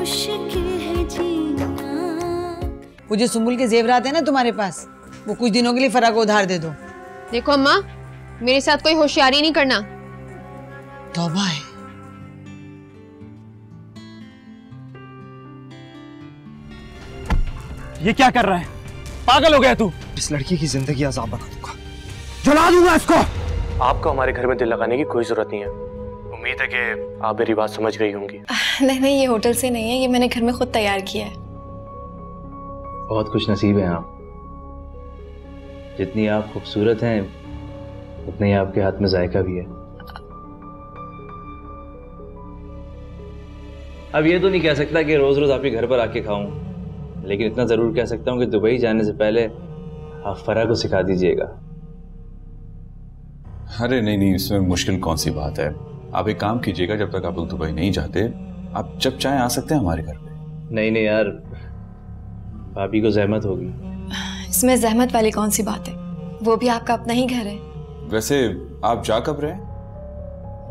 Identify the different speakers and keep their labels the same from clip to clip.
Speaker 1: मुश्किल है जीना।
Speaker 2: वो जो सुंबुल के जेवरात है ना तुम्हारे पास, वो कुछ दिनों के लिए फरा को उधार दे दो।
Speaker 3: देखो अम्मा, मेरे साथ कोई होशियारी नहीं करना।
Speaker 2: तौबा है।
Speaker 4: ये क्या कर रहा है? पागल हो गया तू?
Speaker 5: इस लड़की की जिंदगी अजाब बना दूंगा, जला दूंगा इसको।
Speaker 6: आपको हमारे घर में दिल लगाने की कोई जरूरत नहीं है। उम्मीद है कि आप मेरी बात समझ गई होंगी।
Speaker 7: नहीं, ये होटल से नहीं है, ये मैंने घर में खुद तैयार किया है।
Speaker 8: बहुत खुश नसीब हैं आप। जितनी आप खूबसूरत हैं उतने ही आपके हाथ में जायका भी है। अब ये तो नहीं कह सकता कि रोज रोज आपके घर पर आके खाऊं, लेकिन इतना जरूर कह सकता हूं कि दुबई जाने से पहले आप फरा को सिखा दीजिएगा।
Speaker 9: अरे नहीं, इसमें मुश्किल कौन सी बात है। आप एक काम कीजिएगा, जब तक आप लोग दुबई नहीं जाते, आप जब चाहे आ सकते हैं हमारे घर पे।
Speaker 8: नहीं यार, भाभी को जहमत होगी।
Speaker 7: इसमें जहमत वाली कौन सी बात है, वो भी आपका अपना ही घर है।
Speaker 9: वैसे आप जा कब रहे?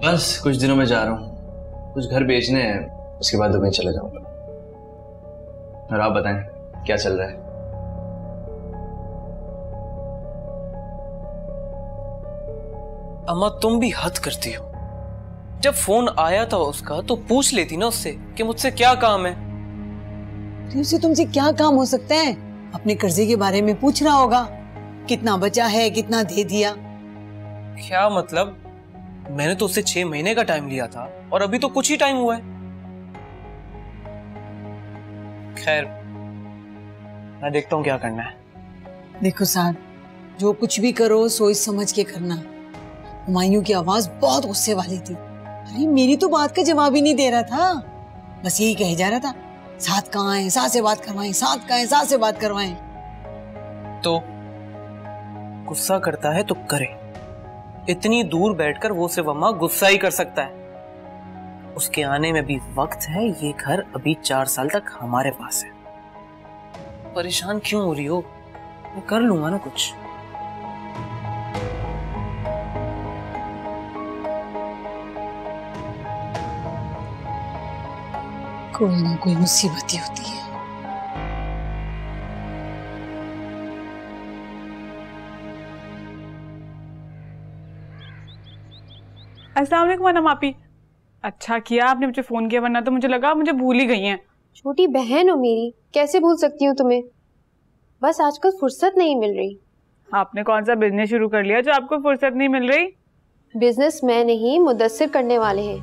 Speaker 8: बस कुछ दिनों में जा रहा हूँ, कुछ घर बेचने हैं, उसके बाद दुबई चला जाऊंगा। और आप बताएं क्या चल रहा है?
Speaker 10: अम्मा तुम भी हद करती हो। जब फोन आया था उसका तो पूछ लेती ना उससे कि मुझसे क्या काम है।
Speaker 2: उससे तुमसे क्या काम हो सकता है? अपने कर्जे के बारे में पूछ रहा होगा, कितना बचा है, कितना दे दिया।
Speaker 10: क्या मतलब? मैंने तो उससे 6 महीने का टाइम लिया था और अभी तो कुछ ही टाइम हुआ है। खैर, मैं देखता हूँ क्या करना है।
Speaker 2: देखो साहब, जो कुछ भी करो सोच समझ के करना। हुमायूं की आवाज बहुत गुस्से वाली थी। अरे मेरी तो बात का जवाब ही नहीं दे रहा था, बस यही कहे जा रहा था, साथ कहाँ है, साथ से बात करवाएं, साथ कहाँ है, साथ से बात करवाएं।
Speaker 10: तो गुस्सा करता है तो करे। इतनी दूर बैठकर वो सिर्फ अम्मा गुस्सा ही कर सकता है। उसके आने में भी वक्त है। ये घर अभी 4 साल तक हमारे पास है। परेशान क्यों हो रही हो? मैं कर लूंगा ना कुछ।
Speaker 2: कोई ना कोई मुसीबत ही होती है।
Speaker 11: अस्सलाम वालेकुम अनम आपी। अच्छा किया आपने मुझे फोन किया, वरना तो मुझे लगा मुझे भूल ही गई हैं।
Speaker 3: छोटी बहन हो मेरी, कैसे भूल सकती हूँ तुम्हें। बस आजकल फुर्सत नहीं मिल रही।
Speaker 11: आपने कौन सा बिजनेस शुरू कर लिया जो आपको फुर्सत नहीं मिल रही?
Speaker 3: बिजनेस मैं नहीं, मुदस्सिर करने वाले हैं।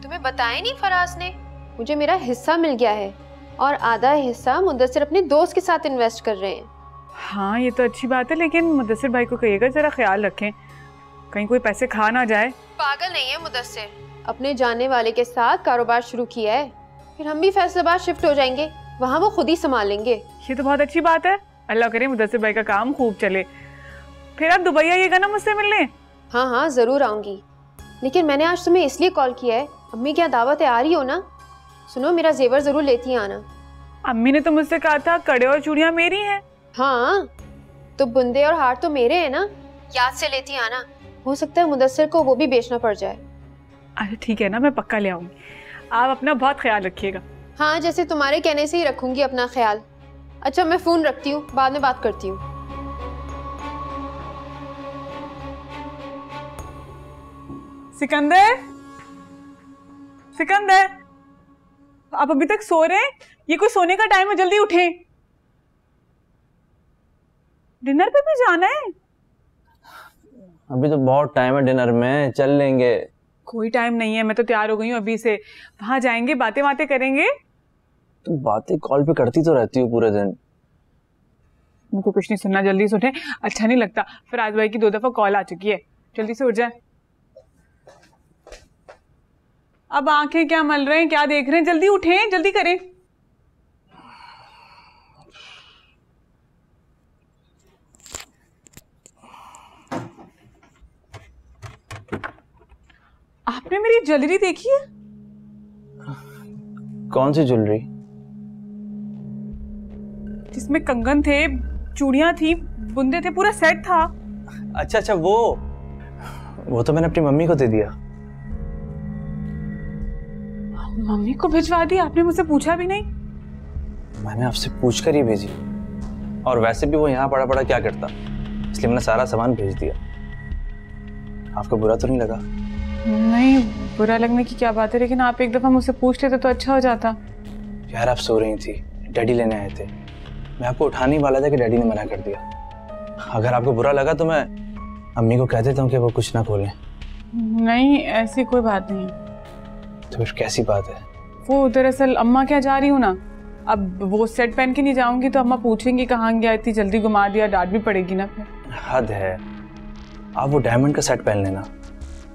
Speaker 3: तुम्हें बताया नहीं फराज ने? मुझे मेरा हिस्सा मिल गया है और आधा हिस्सा मुदस्सिर अपने दोस्त के साथ इन्वेस्ट कर रहे हैं।
Speaker 11: हाँ ये तो अच्छी बात है, लेकिन मुदस्सिर भाई को कहिएगा जरा ख्याल रखें, कहीं कोई पैसे खा ना जाए।
Speaker 3: पागल नहीं है मुदस्सिर, अपने जानने वाले के साथ कारोबार शुरू किया है। फिर हम भी फैसलाबाद शिफ्ट हो जाएंगे, वहाँ वो खुद ही संभाल लेंगे।
Speaker 11: ये तो बहुत अच्छी बात है। अल्लाह करे मुदस्सिर भाई का काम खूब चले। फिर आप दुबई आइएगा ना मुझसे मिलने?
Speaker 3: हाँ हाँ जरूर आऊंगी, लेकिन मैंने आज तुम्हें इसलिए कॉल किया है। अम्मी क्या दावत है, आ रही हो ना? सुनो, मेरा जेवर जरूर लेती आना।
Speaker 11: अम्मी ने तो मुझसे कहा था कड़े और चूड़ियां मेरी हैं।
Speaker 3: हाँ तो बुंदे और हार तो मेरे हैं ना, याद से लेती आना। हो सकता है मुदस्सिर को वो भी बेचना पड़ जाए।
Speaker 11: अरे ठीक है ना, मैं पक्का ले आऊंगी। आप अपना बहुत ख्याल रखिएगा।
Speaker 3: हाँ जैसे तुम्हारे कहने से ही रखूंगी अपना ख्याल। अच्छा मैं फोन रखती हूँ, बाद में बात करती हूँ।
Speaker 11: सिकंदर, सिकंदर, आप अभी तक सो रहे हैं? ये कोई सोने का टाइम है, जल्दी उठें। डिनर पे भी जाना है?
Speaker 8: अभी तो बहुत टाइम है डिनर में, चल लेंगे।
Speaker 11: कोई टाइम नहीं है, मैं तो तैयार हो गई हूँ अभी से। वहां जाएंगे, बातें बातें करेंगे।
Speaker 8: तुम बातें कॉल पे करती तो रहती हो पूरे दिन।
Speaker 11: मुझे कुछ नहीं सुनना, जल्दी से उठे। अच्छा नहीं लगता, फराज भाई की 2 दफा कॉल आ चुकी है। जल्दी से उठ जाए। अब आंखें क्या मल रहे हैं, क्या देख रहे हैं? जल्दी उठें, जल्दी करें। आपने मेरी ज्वेलरी देखी है?
Speaker 8: कौन सी ज्वेलरी?
Speaker 11: जिसमें कंगन थे, चूड़ियां थी, बुंदे थे, पूरा सेट था।
Speaker 8: अच्छा अच्छा, वो तो मैंने अपनी मम्मी को दे दिया।
Speaker 11: मम्मी को भिजवा दी आपने, मुझसे पूछा भी नहीं?
Speaker 8: मैंने आपसे पूछकर ही भेजी, और वैसे भी वो यहाँ पड़ा पड़ा क्या करता, इसलिए मैंने सारा सामान भेज दिया। आपको बुरा तो नहीं लगा?
Speaker 11: नहीं, बुरा लगने की क्या बात है, लेकिन आप एक दफा मुझसे पूछ लेते तो अच्छा हो जाता।
Speaker 8: यार आप सो रही थी, डैडी लेने आए थे, मैं आपको उठाने वाला था कि डैडी ने मना कर दिया। अगर आपको बुरा लगा तो मैं अम्मी को कह देता हूँ कि वो कुछ ना खोलें।
Speaker 11: नहीं, ऐसी कोई बात नहीं।
Speaker 8: तो फिर कैसी बात है?
Speaker 11: वो दरअसल अम्मा क्या जा रही हूँ ना, अब वो सेट पहन के नहीं जाऊंगी तो अम्मा पूछेंगी कहाँ गया, इतनी जल्दी घुमा दिया, डांट भी पड़ेगी ना फिर।
Speaker 8: हद है, आप वो डायमंड का सेट पहन लेना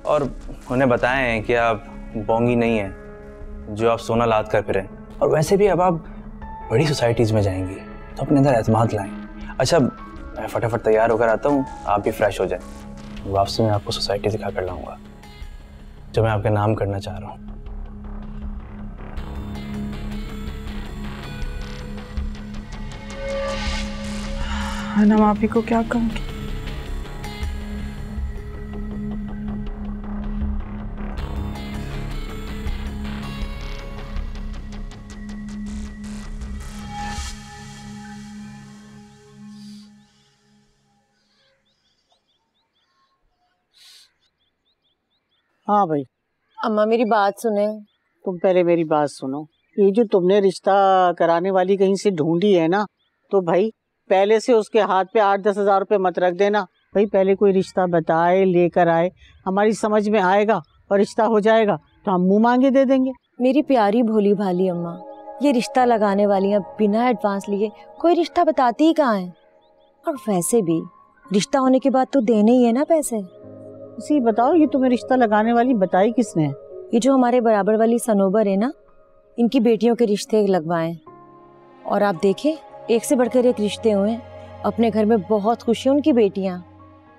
Speaker 8: और उन्हें बताएं कि आप बोंगी नहीं है जो आप सोना लाद कर फिरें। और वैसे भी अब आप बड़ी सोसाइटीज़ में जाएंगी तो अपने अंदर एतमाद लाएं। अच्छा, मैं फटाफट तैयार होकर आता हूँ, आप भी फ्रेश हो जाएं। वापसी में आपको सोसाइटी दिखा कर लाऊंगा जो मैं आपका नाम करना चाह रहा हूँ।
Speaker 11: ना माफी को क्या कहूँगी?
Speaker 12: हाँ भाई।
Speaker 13: अम्मा मेरी बात सुने।
Speaker 12: तुम पहले मेरी बात सुनो। ये जो तुमने रिश्ता कराने वाली कहीं से ढूंढी है ना, तो भाई पहले से उसके हाथ पे 8-10 हज़ार रुपये मत रख देना भाई। पहले कोई रिश्ता बताए, लेकर आए, हमारी समझ में आएगा और रिश्ता हो जाएगा तो हम मुंह मांगे दे देंगे।
Speaker 13: मेरी प्यारी भोली भाली अम्मा, ये रिश्ता लगाने वालियाँ बिना एडवांस लिए कोई रिश्ता बताती ही कहाँ है। और वैसे भी रिश्ता होने के बाद तो देने ही है ना पैसे।
Speaker 12: इसी बताओ, ये तुम्हें रिश्ता लगाने वाली बताई किसने?
Speaker 13: ये जो हमारे बराबर वाली सनोबर है ना, इनकी बेटियों के रिश्ते लगवाएं। और आप देखें, एक से बढ़कर एक रिश्ते हुए। अपने घर में बहुत खुशी है उनकी बेटियां।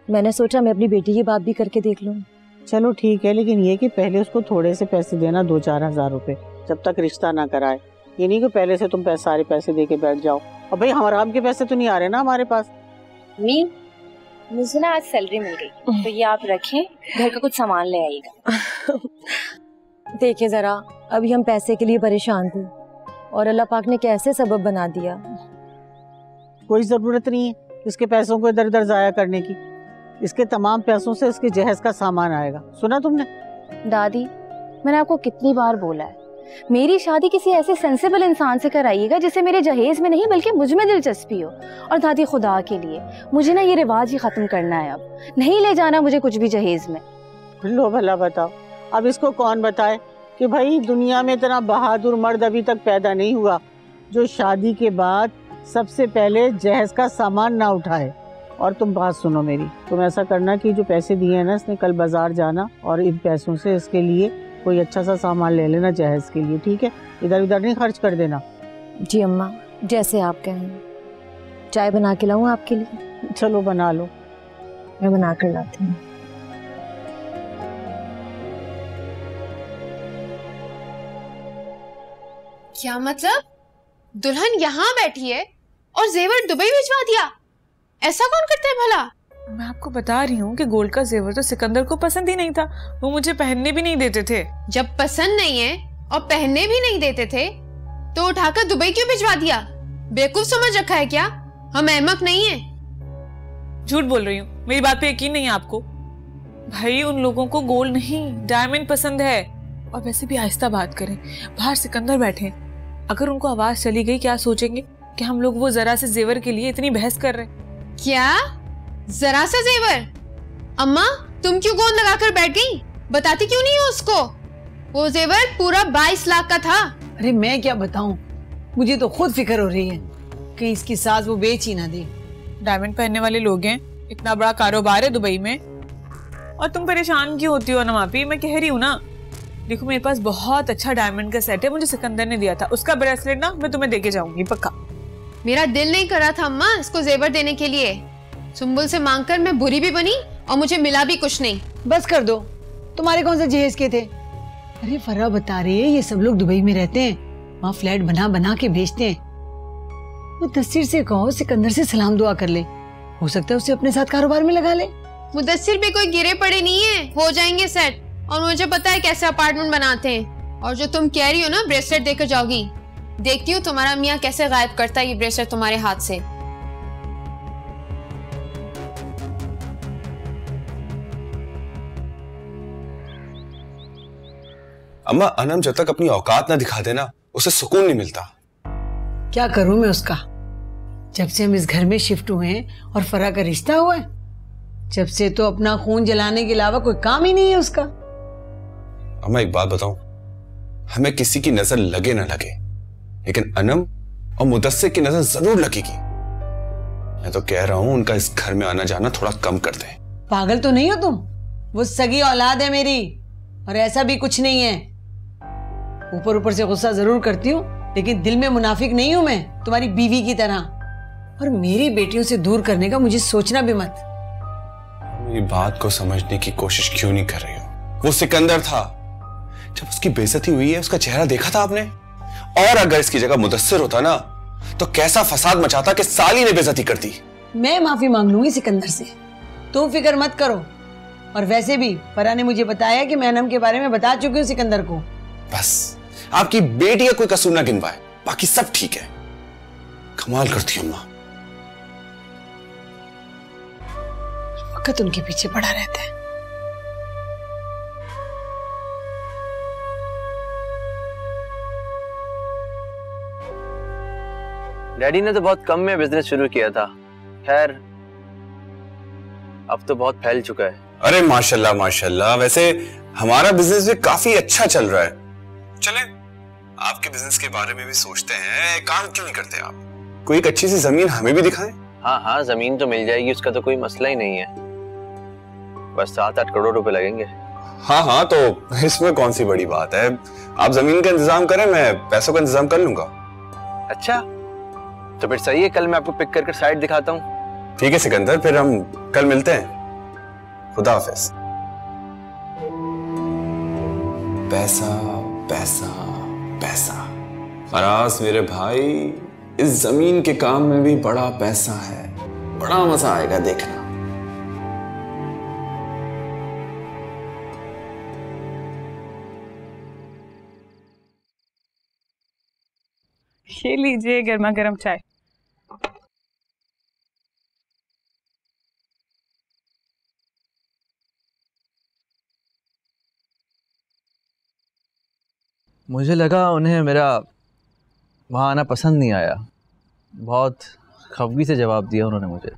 Speaker 13: मैंने सोचा मैं अपनी बेटी की बात भी करके देख लूं।
Speaker 12: चलो ठीक है, लेकिन ये कि पहले उसको थोड़े से पैसे देना, 2-4 हज़ार रुपए, जब तक रिश्ता ना कराए। ये नहीं कि पहले से तुम सारे पैसे दे के बैठ जाओ। और भाई हराम के पैसे तो नहीं आ रहे ना हमारे पास।
Speaker 14: मुझे ना आज सैलरी मिल गई, तो ये आप रखें, घर का कुछ सामान ले आइएगा।
Speaker 13: देखिए जरा, अभी हम पैसे के लिए परेशान थे और अल्लाह पाक ने कैसे सबब बना दिया।
Speaker 12: कोई जरूरत नहीं है इसके पैसों को इधर उधर जाया करने की। इसके तमाम पैसों से इसके जहेज का सामान आएगा। सुना तुमने?
Speaker 14: दादी, मैंने आपको कितनी बार बोला है, मेरी शादी किसी ऐसे सेंसिबल इंसान से कराइएगा जिसे मेरे जहेज में नहीं बल्कि मुझ में दिलचस्पी हो। और दादी, खुदा के लिए मुझे ना ये रिवाज ही खत्म करना है। अब नहीं ले जाना मुझे कुछ भी जहेज में।
Speaker 12: लो भला बताओ, अब इसको कौन बताए कि भाई दुनिया में इतना बहादुर मर्द अभी तक पैदा नहीं हुआ जो शादी के बाद सबसे पहले जहेज का सामान ना उठाए। और तुम बात सुनो मेरी, तुम ऐसा करना कि जो पैसे दिए हैं ना, इसने कल बाजार जाना और इन पैसों से इसके लिए कोई अच्छा सा सामान ले लेना जहेज के लिए, ठीक है? इधर उधर नहीं खर्च कर देना।
Speaker 13: जी अम्मा, जैसे आप कहें। चाय बना के लाऊं आपके लिए?
Speaker 12: चलो बना लो।
Speaker 13: मैं बना कर लाती हूँ।
Speaker 3: क्या मतलब? दुल्हन यहाँ बैठी है और जेवर दुबई भिजवा दिया? ऐसा कौन करता है भला?
Speaker 11: मैं आपको बता रही हूँ कि गोल्ड का जेवर तो सिकंदर को पसंद ही नहीं था, वो मुझे पहनने भी नहीं देते थे।
Speaker 3: जब पसंद नहीं है और पहनने भी नहीं देते थे तो उठाकर दुबई क्यों भिजवा दिया? बेवकूफ समझ रखा है क्या? हम अहमक नहीं है।
Speaker 11: झूठ बोल रही हूँ, मेरी बात पे यकीन नहीं है आपको? भाई उन लोगों को गोल्ड नहीं डायमंड पसंद है। और वैसे भी आहिस्ता बात करें, बाहर सिकंदर बैठे, अगर उनको आवाज चली गई क्या सोचेंगे कि हम लोग वो जरा से जेवर के लिए इतनी बहस कर रहे हैं।
Speaker 3: क्या जरा सा जेवर? अम्मा तुम क्यों गोंद लगाकर बैठ गई? बताती क्यों नहीं हो उसको? वो जेवर पूरा 22 लाख का था।
Speaker 2: अरे मैं क्या बताऊं, मुझे तो खुद फिक्र हो रही है कि इसकी सास वो बेच ही ना दे।
Speaker 11: डायमंड पहनने वाले लोग हैं, इतना बड़ा कारोबार है दुबई में, और तुम परेशान क्यों होती हो ना मापी? मैं कह रही हूँ ना, देखो मेरे पास बहुत अच्छा डायमंड का सेट है, मुझे सिकंदर ने दिया था, उसका ब्रेसलेट ना मैं तुम्हें देके जाऊंगी पक्का।
Speaker 3: मेरा दिल नहीं कर रहा था अम्मा इसको जेवर देने के लिए। सुंबुल से मांगकर मैं बुरी भी बनी और मुझे मिला भी कुछ नहीं।
Speaker 2: बस कर दो, तुम्हारे कौन से जहेज के थे? अरे फरा बता रही है, ये सब लोग दुबई में रहते हैं, वहाँ फ्लैट बना बना के बेचते हैं। वो तस्सीर से कहो सिकंदर से सलाम दुआ कर ले, हो सकता है उसे अपने साथ कारोबार में लगा ले।
Speaker 3: मुदस्सिर पे कोई गिरे पड़े नहीं है, हो जाएंगे सेट। और मुझे पता है कैसे अपार्टमेंट बनाते हैं। और जो तुम कह रही हो ना ब्रेसलेट देकर जाओगी, देखती हूँ तुम्हारा मियाँ कैसे गायब करता है ये ब्रेसलेट तुम्हारे हाथ से।
Speaker 15: अम्मा, अनम जब तक अपनी औकात ना दिखा देना उसे सुकून नहीं मिलता।
Speaker 2: क्या करूं मैं उसका? जब से हम इस घर में शिफ्ट हुए हैं और फरा का रिश्ता हुआ है, जब से तो अपना खून जलाने के अलावा कोई काम ही नहीं है उसका।
Speaker 15: अम्मा एक बात बताऊं, हमें किसी की नजर लगे ना लगे, लेकिन अनम और मुदस्सिर की नजर जरूर लगेगी। मैं तो कह रहा हूं उनका इस घर में आना जाना थोड़ा कम कर दे।
Speaker 2: पागल तो नहीं हो तुम? वो सगी औलाद है मेरी, और ऐसा भी कुछ नहीं है। ऊपर ऊपर से गुस्सा जरूर करती हूँ, लेकिन दिल में मुनाफिक नहीं हूं मैं, तुम्हारी बीवी की तरह। और मेरी बेटियों से दूर करने का मुझे सोचना भी मत।
Speaker 15: मेरी बात को समझने की कोशिश क्यों नहीं कर रही हो? वो सिकंदर था, जब उसकी बेइज्जती हुई है उसका चेहरा देखा था आपने? और अगर इसकी जगह मुदस्सिर होता ना, तो कैसा फसाद मचाता कि साली ने बेइज्जती कर दी।
Speaker 2: मैं माफी मांग लूंगी सिकंदर से, तुम फिक्र मत करो। और वैसे भी फरा ने मुझे बताया कि मैं अनम के बारे में बता चुकी हूँ सिकंदर को।
Speaker 15: बस आपकी बेटी का कोई कसूर ना गिनवाए, बाकी सब ठीक है। कमाल करती हूँ मां।
Speaker 2: वक्त उनके पीछे पड़ा रहता है।
Speaker 8: डैडी ने तो बहुत कम में बिजनेस शुरू किया था, खैर अब तो बहुत फैल चुका है।
Speaker 15: अरे माशाल्लाह माशाल्लाह, वैसे हमारा बिजनेस भी काफी अच्छा चल रहा है। चले आपके बिजनेस के बारे में भी सोचते हैं, काम क्यों नहीं करते आप? कोई एक अच्छी सी जमीन हमें भी दिखाएं।
Speaker 8: हाँ हाँ, जमीन तो मिल जाएगी, उसका तो कोई मसला ही नहीं है। बस 7-8 करोड़ रुपए लगेंगे।
Speaker 15: हाँ हाँ, तो इसमें कौन सी बड़ी बात है। आप जमीन का इंतजाम करें, मैं पैसों का इंतजाम कर लूंगा।
Speaker 8: अच्छा तो फिर सही है, कल मैं आपको पिक करके साइट दिखाता हूँ।
Speaker 15: ठीक है सिकंदर, फिर हम कल मिलते हैं। खुदा हाफिज। पैसा पैसा पैसा। फराज मेरे भाई, इस जमीन के काम में भी बड़ा पैसा है, बड़ा मजा आएगा देखना।
Speaker 11: ये लीजिए गर्मा गर्म चाय।
Speaker 8: मुझे लगा उन्हें मेरा वहाँ आना पसंद नहीं आया। बहुत खफगी से जवाब दिया उन्होंने मुझे।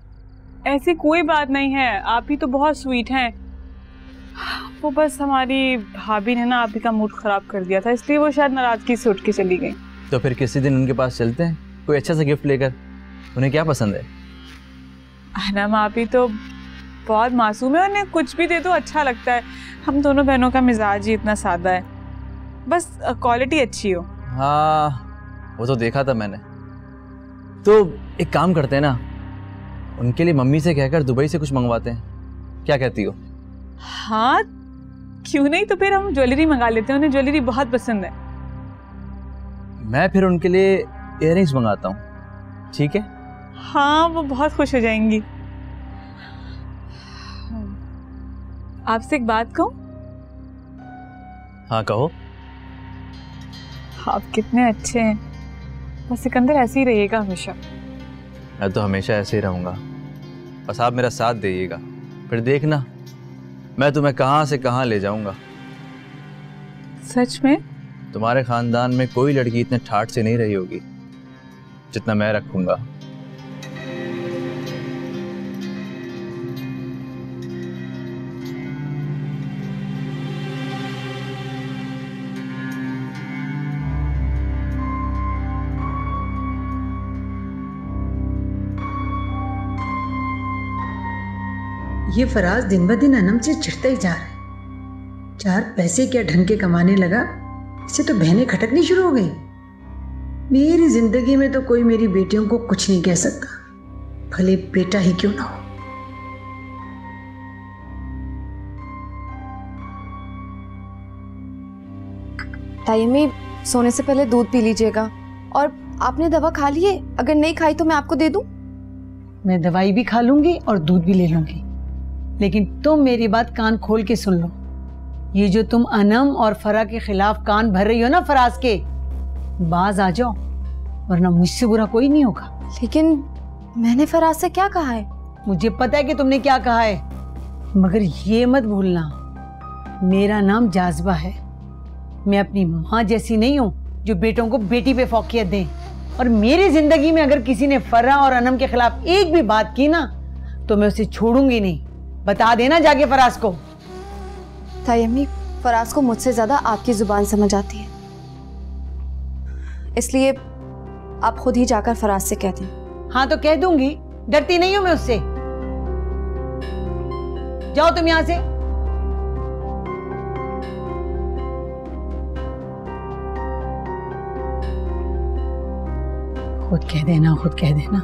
Speaker 11: ऐसी कोई बात नहीं है, आप ही तो बहुत स्वीट हैं। वो बस हमारी भाभी ने ना आप ही का मूड खराब कर दिया था, इसलिए वो शायद नाराजगी से उठ के चली गई।
Speaker 8: तो फिर किसी दिन उनके पास चलते हैं, कोई अच्छा सा गिफ्ट लेकर। उन्हें क्या पसंद है?
Speaker 11: अनम आप ही तो बहुत मासूम है, उन्हें कुछ भी दे दो अच्छा लगता है। हम दोनों बहनों का मिजाज ही इतना सादा है, बस क्वालिटी अच्छी हो।
Speaker 8: हाँ वो तो देखा था मैंने। तो एक काम करते हैं ना, उनके लिए मम्मी से कहकर दुबई से कुछ मंगवाते हैं, क्या कहती हो?
Speaker 11: हाँ क्यों नहीं, तो फिर हम ज्वेलरी मंगा लेते हैं, उन्हें ज्वेलरी बहुत पसंद है।
Speaker 8: मैं फिर उनके लिए इयररिंग्स मंगाता हूँ, ठीक है?
Speaker 11: हाँ वो बहुत खुश हो जाएंगी। आपसे एक बात कहूँ?
Speaker 8: हाँ कहो।
Speaker 11: आप कितने अच्छे हैं, बस सिकंदर ऐसे ही रहिएगा हमेशा।
Speaker 8: मैं तो हमेशा ऐसे ही रहूँगा, बस आप मेरा साथ दीजिएगा, फिर देखना मैं तुम्हें कहाँ से कहाँ ले जाऊँगा।
Speaker 11: सच में?
Speaker 8: तुम्हारे खानदान में कोई लड़की इतने ठाठ से नहीं रही होगी जितना मैं रखूँगा।
Speaker 2: ये फराज दिन ब दिन अनम से चिढ़ता ही जा रहा है। 4 पैसे क्या ढंग के कमाने लगा, इससे तो बहनें खटकनी शुरू हो गई। मेरी जिंदगी में तो कोई मेरी बेटियों को कुछ नहीं कह सकता, भले बेटा ही क्यों ना हो।
Speaker 7: तायम्मी, सोने से पहले दूध पी लीजिएगा। और आपने दवा खा ली है? अगर नहीं खाई तो मैं आपको दे दूं?
Speaker 2: मैं दवाई भी खा लूंगी और दूध भी ले लूंगी, लेकिन तुम मेरी बात कान खोल के सुन लो। ये जो तुम अनम और फरा के खिलाफ कान भर रही हो ना फराज के, बाज आ जाओ वरना मुझसे बुरा कोई नहीं होगा।
Speaker 7: लेकिन मैंने फराज से क्या कहा है?
Speaker 2: मुझे पता है कि तुमने क्या कहा है, मगर ये मत भूलना मेरा नाम जाज़बा है। मैं अपनी माँ जैसी नहीं हूँ जो बेटों को बेटी पे फौकियत दें। और मेरी जिंदगी में अगर किसी ने फर्रा और अनम के खिलाफ एक भी बात की ना तो मैं उसे छोड़ूंगी नहीं। बता देना जाके फराज को।
Speaker 7: ताई अम्मी, फराज को मुझसे ज्यादा आपकी जुबान समझ आती है, इसलिए आप खुद ही जाकर फराज से कह दें।
Speaker 2: हाँ तो कह दूंगी, डरती नहीं हूं मैं उससे। जाओ तुम यहां से। खुद कह देना, खुद कह देना।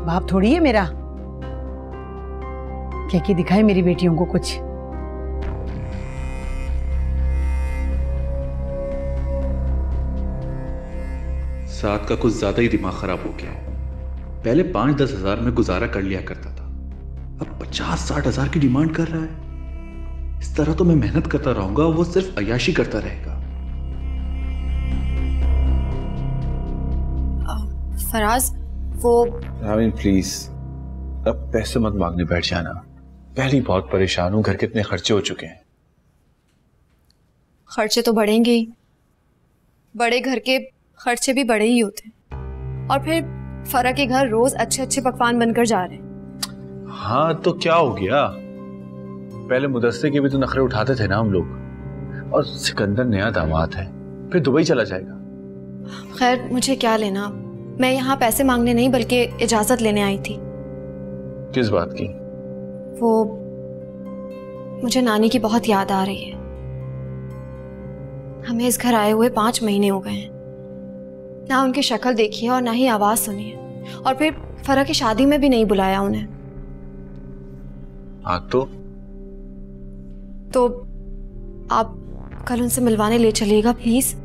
Speaker 2: बाप थोड़ी है मेरा क्या कि दिखाए मेरी बेटियों को कुछ।
Speaker 9: साथ का कुछ ज्यादा ही दिमाग खराब हो गया है। पहले 5-10 हजार में गुजारा कर लिया करता था, अब 50-60 हजार की डिमांड कर रहा है। इस तरह तो मैं मेहनत करता रहूंगा, वो सिर्फ अय्याशी करता रहेगा।
Speaker 7: फराज वो
Speaker 9: प्लीज अब पैसे मत मांगने बैठ जाना। पहले बहुत परेशान हूं, घर के इतने खर्चे हो चुके हैं।
Speaker 7: खर्चे तो बढ़ेंगे ही, बड़े घर के खर्चे भी बड़े ही होते हैं। और फिर फरा के घर रोज अच्छे अच्छे पकवान बनकर जा रहे हैं।
Speaker 9: हाँ तो क्या हो गया, पहले मुदस्सिर के भी तो नखरे उठाते थे ना हम लोग। और सिकंदर नया दामाद है, फिर दुबई चला जाएगा।
Speaker 7: खैर मुझे क्या लेना, मैं यहाँ पैसे मांगने नहीं बल्कि इजाजत लेने आई थी।
Speaker 9: किस बात की?
Speaker 7: वो मुझे नानी की बहुत याद आ रही है। हमें इस घर आए हुए 5 महीने हो गए हैं, ना उनकी शक्ल देखी है और ना ही आवाज सुनी है। और फिर फरा की शादी में भी नहीं बुलाया उन्हें।
Speaker 9: हाँ
Speaker 7: तो आप कल उनसे मिलवाने ले चलिएगा प्लीज।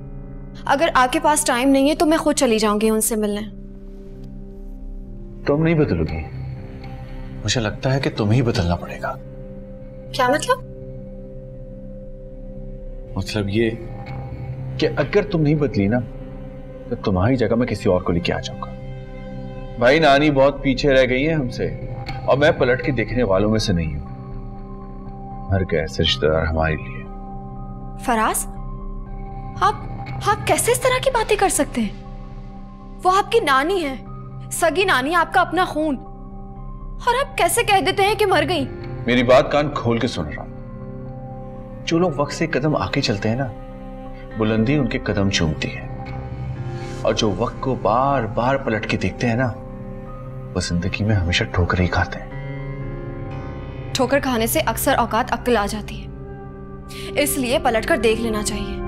Speaker 7: अगर आपके पास टाइम नहीं है तो मैं खुद चली जाऊंगी उनसे मिलने।
Speaker 9: तुम नहीं बदलोगी, मुझे लगता है कि तुम्हें ही बदलना पड़ेगा।
Speaker 7: क्या मतलब?
Speaker 9: मतलब ये कि अगर तुम नहीं बदली ना तो तुम्हारी जगह मैं किसी और को लेके आ जाऊंगा। भाई नानी बहुत पीछे रह गई है हमसे, और मैं पलट के देखने वालों में से नहीं हूं। मर गए ऐसे रिश्तेदार हमारे लिए।
Speaker 7: फराज, आप कैसे इस तरह की बातें कर सकते हैं? वो आपकी नानी है, सगी नानी, आपका अपना खून, और आप कैसे कह देते हैं कि मर गई?
Speaker 9: मेरी बात कान खोल के सुन रहा हूं। जो लोग वक्त से कदम आगे चलते हैं ना, बुलंदी उनके कदम चूमती है। और जो वक्त को बार बार पलट के देखते हैं ना, वो जिंदगी में हमेशा ठोकर ही खाते हैं।
Speaker 7: ठोकर खाने से अक्सर औकात अक्ल आ जाती है, इसलिए पलटकर देख लेना चाहिए।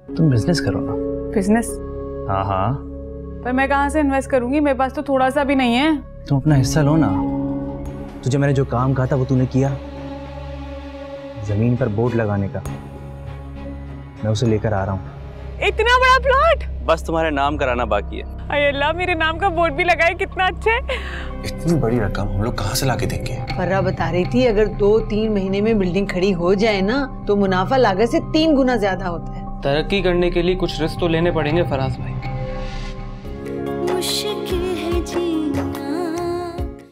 Speaker 8: तुम बिजनेस करो ना।
Speaker 11: बिजनेस?
Speaker 8: हाँ हाँ।
Speaker 11: पर मैं कहाँ से इन्वेस्ट करूंगी, मेरे पास तो थोड़ा सा भी नहीं है।
Speaker 8: तुम अपना हिस्सा लो ना। तुझे मैंने जो काम कहा था वो तूने किया। जमीन पर बोर्ड लगाने का, मैं उसे लेकर आ रहा हूँ।
Speaker 11: इतना बड़ा प्लॉट?
Speaker 8: बस तुम्हारे नाम कराना बाकी है।
Speaker 11: अरे अल्लाह, मेरे नाम का बोर्ड भी लगाए, कितना अच्छा है।
Speaker 9: इतनी बड़ी रकम हम लोग कहाँ से लाके देंगे?
Speaker 2: फर्रा बता रही थी अगर 2-3 महीने में बिल्डिंग खड़ी हो जाए ना तो मुनाफा लागत से 3 गुना ज्यादा होता है।
Speaker 10: तरक्की करने के लिए कुछ रिस्क तो लेने पड़ेंगे फराज भाई।